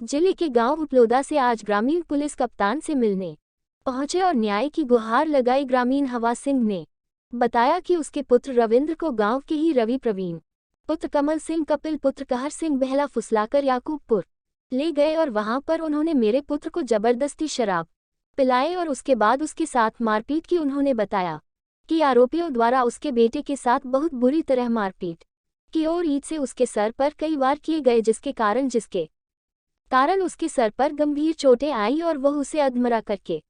जिले के गांव उपलोदा से आज ग्रामीण पुलिस कप्तान से मिलने पहुंचे और न्याय की गुहार लगाई। ग्रामीण हवा सिंह ने बताया कि उसके पुत्र रविंद्र को गांव के ही रवि प्रवीण पुत्र कमल सिंह कपिल पुत्र कहर सिंह बहला फुसलाकर याकूबपुर ले गए और वहां पर उन्होंने मेरे पुत्र को जबरदस्ती शराब पिलाए और उसके बाद उसके साथ मारपीट की। उन्होंने बताया कि आरोपियों द्वारा उसके बेटे के साथ बहुत बुरी तरह मारपीट की और ईंट से उसके सर पर कई वार किए गए, जिसके कारण उसके सर पर गंभीर चोटें आई और वह उसे अधमरा करके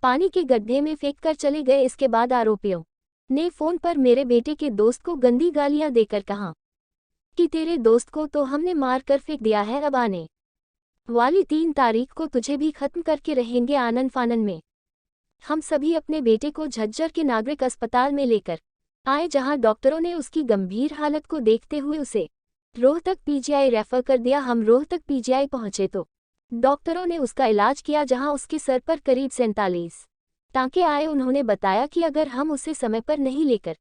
पानी के गड्ढे में फेंक कर चले गए। इसके बाद आरोपियों ने फोन पर मेरे बेटे के दोस्त को गंदी गालियां देकर कहा कि तेरे दोस्त को तो हमने मार कर फेंक दिया है, अब आने वाली 3 तारीख को तुझे भी खत्म करके रहेंगे। आनन फानन में हम सभी अपने बेटे को झज्जर के नागरिक अस्पताल में लेकर आए, जहां डॉक्टरों ने उसकी गंभीर हालत को देखते हुए उसे रोहतक पीजीआई रेफर कर दिया। हम रोहतक पीजीआई पहुंचे तो डॉक्टरों ने उसका इलाज किया, जहां उसके सर पर करीब 47 टांके आए। उन्होंने बताया कि अगर हम उसे समय पर नहीं लेकर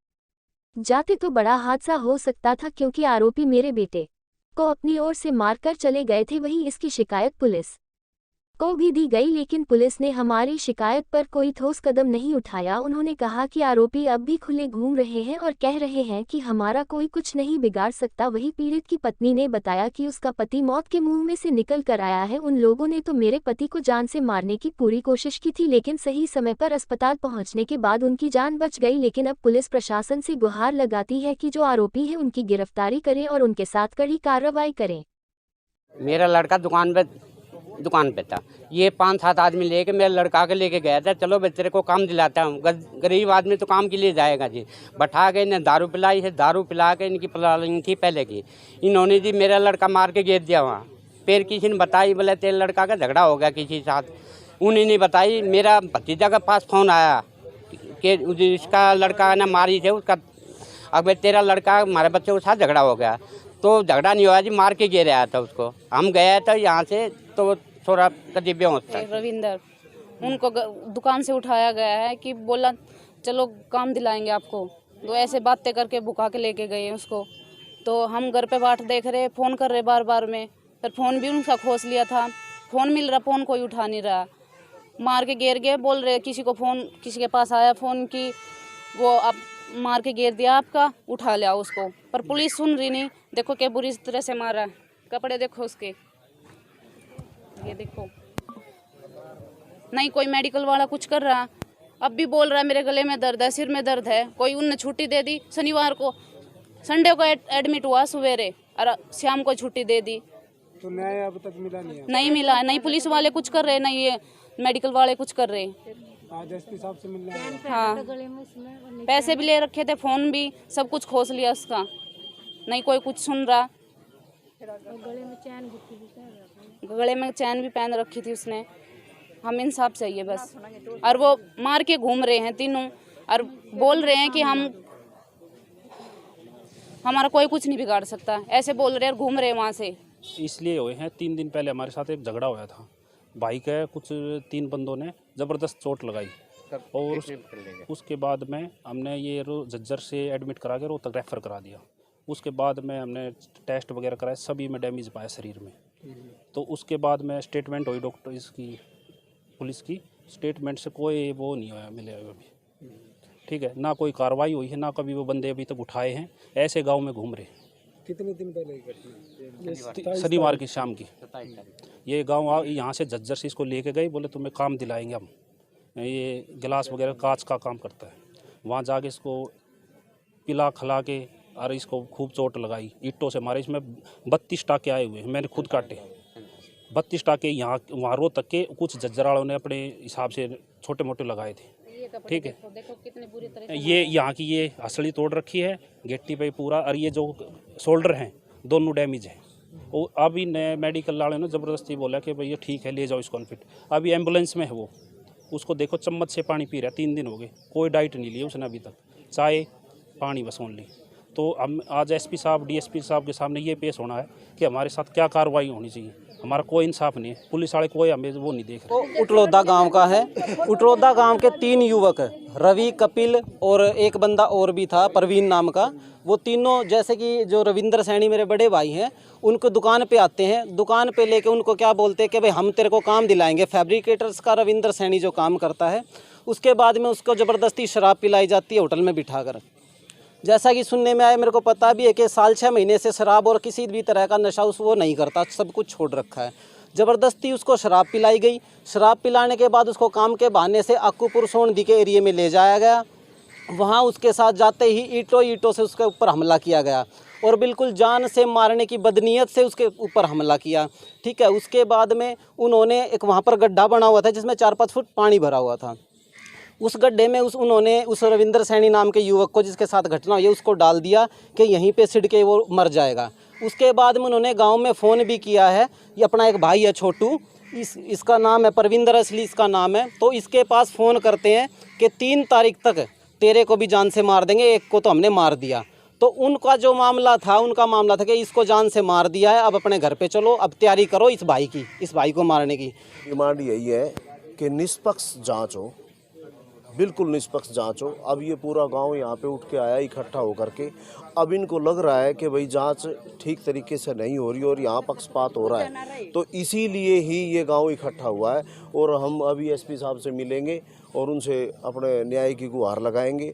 जाते तो बड़ा हादसा हो सकता था, क्योंकि आरोपी मेरे बेटे को अपनी ओर से मारकर चले गए थे। वहीं इसकी शिकायत पुलिस को भी दी गई, लेकिन पुलिस ने हमारी शिकायत पर कोई ठोस कदम नहीं उठाया। उन्होंने कहा कि आरोपी अब भी खुले घूम रहे हैं और कह रहे हैं कि हमारा कोई कुछ नहीं बिगाड़ सकता। वहीं पीड़ित की पत्नी ने बताया कि उसका पति मौत के मुंह में से निकल कर आया है। उन लोगों ने तो मेरे पति को जान से मारने की पूरी कोशिश की थी, लेकिन सही समय पर अस्पताल पहुंचने के बाद उनकी जान बच गई। लेकिन अब पुलिस प्रशासन से गुहार लगाती है कि जो आरोपी है उनकी गिरफ्तारी करें और उनके साथ कड़ी कार्रवाई करें। मेरा लड़का दुकान पे था। ये 5-7 आदमी लेके मेरे लड़का के लेके गया था। चलो भाई तेरे को काम दिलाता हूँ, गरीब आदमी तो काम के लिए जाएगा जी। बैठा के इन्हें दारू पिलाई है, दारू पिला के इनकी प्लानिंग थी पहले की। इन्होंने जी मेरा लड़का मार के गिर दिया वहाँ। फिर किसी ने बताई, बोले तेरे लड़का का झगड़ा हो गया किसी के साथ। उन्हें नहीं बताई। मेरा भतीजा के पास फ़ोन आया कि इसका लड़का ना मारी थे उसका, अब तेरा लड़का हमारे बच्चे के साथ झगड़ा हो गया। तो झगड़ा नहीं हुआ जी, मार के गिर आया था उसको। हम गए थे यहाँ से तो थोड़ा करीब होता रविंदर उनको दुकान से उठाया गया है कि बोला चलो काम दिलाएंगे आपको, तो ऐसे बातें करके भुका के लेके गए उसको। तो हम घर पे बाट देख रहे, फ़ोन कर रहे बार बार में, फिर फ़ोन भी उनका खोस लिया था। फ़ोन मिल रहा, फ़ोन कोई उठा नहीं रहा। मार के गिर गए, बोल रहे किसी को फ़ोन, किसी के पास आया फ़ोन की वो आप मार के गिर दिया, आपका उठा लिया उसको। पर पुलिस सुन रही नहीं। देखो क्या बुरी तरह से मारा, कपड़े देखो उसके, ये देखो। नहीं कोई मेडिकल वाला कुछ कर रहा। अब भी बोल रहा है मेरे गले में दर्द है, सिर में दर्द है। कोई उनने छुट्टी दे दी, शनिवार को, संडे को एडमिट हुआ सवेरे और शाम को छुट्टी दे दी। तो न्याय अब तक मिला नहीं मिला। नहीं पुलिस वाले कुछ कर रहे, नहीं ये मेडिकल वाले कुछ कर रहे। आज एसपी साहब से मिलना है। हाँ, पैसे भी ले रखे थे, फ़ोन भी, सब कुछ खोस लिया उसका। नहीं कोई कुछ सुन रहा। गले में चैन भी पहन रखी थी उसने। हम इंसाफ चाहिए बस। और वो मार के घूम रहे हैं तीनों और बोल रहे हैं कि हमारा कोई कुछ नहीं बिगाड़ सकता, ऐसे बोल रहे हैं और घूम रहे हैं वहाँ से। इसलिए हुए हैं 3 दिन पहले हमारे साथ एक झगड़ा हुआ था। बाइक है, कुछ 3 बंदों ने ज़बरदस्त चोट लगाई और उसके बाद में हमने ये झज्जर से एडमिट करा के रोहतक रेफ़र करा दिया। उसके बाद में हमने टेस्ट वगैरह कराए, सभी में डैमेज पाया शरीर में। तो उसके बाद में स्टेटमेंट हुई डॉक्टर इसकी पुलिस की, स्टेटमेंट से कोई वो नहीं हुआ मिले अभी। ठीक है, ना कोई कार्रवाई हुई है, ना कभी वो बंदे अभी तक उठाए हैं। ऐसे गांव में घूम रहे। कितने दिन पहले की घटना? शनिवार की शाम की। ये गांव यहाँ से झज्जर से इसको लेके गए, बोले तुम्हें काम दिलाएंगे हम। ये गिलास वगैरह कांच का काम करता है। वहाँ जाके इसको पिला खिला के और इसको खूब चोट लगाई, ईंटों से मारे। इसमें 32 टाँके आए हुए हैं, मैंने खुद काटे 32 टाँके। यहाँ वहाँ रोहतक के कुछ झज्जर वालों ने अपने हिसाब से छोटे मोटे लगाए थे। ठीक है, ये यहाँ की ये हसड़ी तोड़ रखी है गिट्टी पे पूरा, और ये जो शोल्डर हैं दोनों डैमेज हैं। वो अभी नए मेडिकल वाले ने ज़बरदस्ती बोला कि भैया ठीक है ले जाओ इसको अनफिट। अभी एम्बुलेंस में है वो, उसको देखो चम्मच से पानी पी रहा है। 3 दिन हो गए, कोई डाइट नहीं ली उसने अभी तक, चाय पानी बस ओनली। तो हम आज एसपी साहब डीएसपी साहब के सामने ये पेश होना है कि हमारे साथ क्या कार्रवाई होनी चाहिए। हमारा कोई इंसाफ नहीं है, पुलिस वाले कोई हमें वो नहीं देख रहे। उटलोदा गांव का है। उटलोदा गांव के 3 युवक, रवि, कपिल और एक बंदा और भी था परवीन नाम का। वो तीनों, जैसे कि जो रविंद्र सैनी मेरे बड़े भाई हैं, उनको दुकान पे आते हैं, दुकान पे लेके उनको क्या बोलते हैं कि भाई हम तेरे को काम दिलाएंगे। फैब्रिकेटर्स का रविंद्र सैनी जो काम करता है, उसके बाद में उसको ज़बरदस्ती शराब पिलाई जाती है होटल में बिठाकर। जैसा कि सुनने में आया, मेरे को पता भी है कि साल 6 महीने से शराब और किसी भी तरह का नशा वो नहीं करता, सब कुछ छोड़ रखा है। ज़बरदस्ती उसको शराब पिलाई गई। शराब पिलाने के बाद उसको काम के बहाने से अक्कूपुर सोंडी के एरिए में ले जाया गया। वहाँ उसके साथ जाते ही ईंटों से उसके ऊपर हमला किया गया और बिल्कुल जान से मारने की बदनीयत से उसके ऊपर हमला किया। ठीक है, उसके बाद में उन्होंने एक वहाँ पर गड्ढा बना हुआ था जिसमें 4-5 फुट पानी भरा हुआ था। उस गड्ढे में उन्होंने उस रविंद्र सैनी नाम के युवक को, जिसके साथ घटना हुई है, उसको डाल दिया कि यहीं पे सिड़ के वो मर जाएगा। उसके बाद में उन्होंने गांव में फ़ोन भी किया है। ये अपना एक भाई है छोटू, इसका नाम है परविंदर, असली इसका नाम है। तो इसके पास फ़ोन करते हैं कि 3 तारीख तक तेरे को भी जान से मार देंगे, एक को तो हमने मार दिया। तो उनका जो मामला था, उनका मामला था कि इसको जान से मार दिया है, अब अपने घर पे चलो, अब तैयारी करो इस भाई को मारने की। डिमांड यही है कि निष्पक्ष जांच हो, बिल्कुल निष्पक्ष जांच हो। अब ये पूरा गांव यहाँ पे उठ के आया इकट्ठा होकर के। अब इनको लग रहा है कि भाई जांच ठीक तरीके से नहीं हो रही और यहाँ पक्षपात हो रहा है, तो इसीलिए ही ये गांव इकट्ठा हुआ है। और हम अभी एसपी साहब से मिलेंगे और उनसे अपने न्याय की गुहार लगाएंगे।